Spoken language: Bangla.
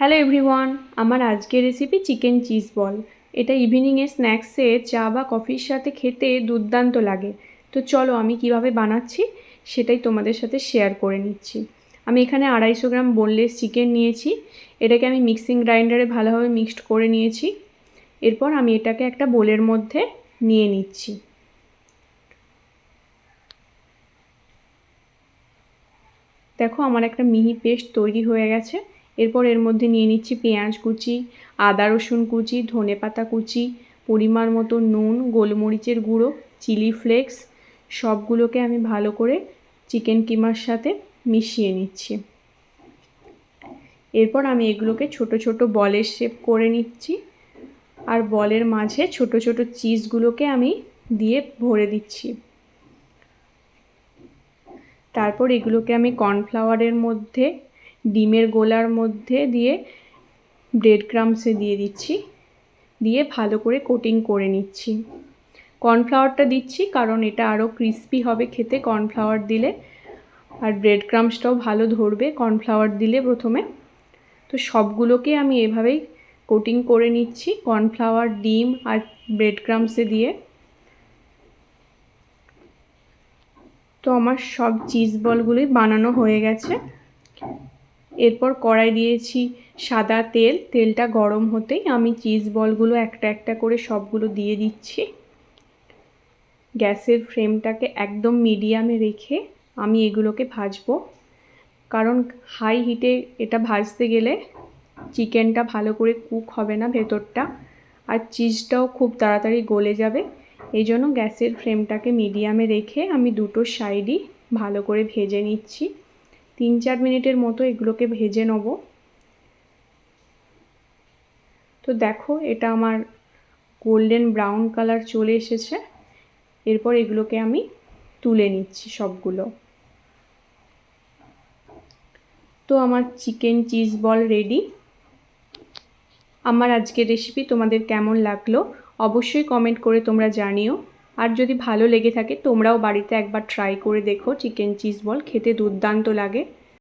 হ্যালো এভরিওয়ান, আমার আজকের রেসিপি চিকেন চিজ বল। এটা ইভিনিংয়ে স্ন্যাক্সে চা বা কফির সাথে খেতে দুর্দান্ত লাগে। তো চলো আমি কিভাবে বানাচ্ছি সেটাই তোমাদের সাথে শেয়ার করে নিচ্ছি। আমি এখানে 250 গ্রাম বোনলেস চিকেন নিয়েছি। এটাকে আমি মিক্সিং গ্রাইন্ডারে ভালোভাবে মিক্সড করে নিয়েছি। এরপর আমি এটাকে একটা বোলের মধ্যে নিয়ে নিচ্ছি। দেখো আমার একটা মিহি পেস্ট তৈরি হয়ে গেছে। এরপর এর মধ্যে নিয়ে নিচ্ছি পেঁয়াজ কুচি, আদা রসুন কুচি, ধনেপাতা কুচি, পরিমাণ মতো নুন, গোলমরিচের গুঁড়ো, চিলি ফ্লেক্স, সবগুলোকে আমি ভালো করে চিকেন কিমার সাথে মিশিয়ে নিচ্ছি। এরপর আমি এগুলোকে ছোট ছোট বলের শেপ করে নিচ্ছি। আর বলের মাঝে ছোট ছোট চিজগুলোকে আমি দিয়ে ভরে দিচ্ছি। তারপর এগুলোকে আমি কর্নফ্লাওয়ারের মধ্যে, ডিমের গোলার মধ্যে দিয়ে ব্রেড ক্রাম্বসে দিয়ে দিচ্ছি, দিয়ে ভালো করে কোটিং করে নিচ্ছি। কর্নফ্লাওয়ারটা দিচ্ছি কারণ এটা আরও ক্রিস্পি হবে খেতে কর্নফ্লাওয়ার দিলে, আর ব্রেড ক্রাম্বসটাও ভালো ধরবে কর্নফ্লাওয়ার দিলে প্রথমে। তো সবগুলোকে আমি এভাবেই কোটিং করে নিচ্ছি কর্নফ্লাওয়ার, ডিম আর ব্রেড ক্রাম্বসে দিয়ে। তো আমার সব চিজ বলগুলোই বানানো হয়ে গেছে। এরপর কড়াই দিয়েছি সাদা তেল। তেলটা গরম হতেই আমি চিজ বলগুলো একটা একটা করে সবগুলো দিয়ে দিচ্ছি। গ্যাসের ফ্লেমটাকে একদম মিডিয়ামে রেখে আমি এগুলোকে ভাজবো, কারণ হাই হিটে এটা ভাজতে গেলে চিকেনটা ভালো করে কুক হবে না ভেতরটা, আর চিজটাও খুব তাড়াতাড়ি গলে যাবে। এই জন্য গ্যাসের ফ্লেমটাকে মিডিয়ামে রেখে আমি দুটো সাইডই ভালো করে ভেজে নিচ্ছি। 3-4 মিনিটের মতো এগুলোকে ভেজে নেব। তো দেখো এটা আমার গোল্ডেন ব্রাউন কালার চলে এসেছে। এরপর এগুলোকে আমি তুলে নিচ্ছি সবগুলো। তো আমার চিকেন চিজ বল রেডি। আমার আজকের রেসিপি তোমাদের কেমন লাগলো অবশ্যই কমেন্ট করে তোমরা জানিও। আর যদি ভালো লেগে থাকে তোমরাও বাড়িতে একবার ট্রাই করে দেখো, চিকেন চিজ বল খেতে দুর্দান্ত লাগে।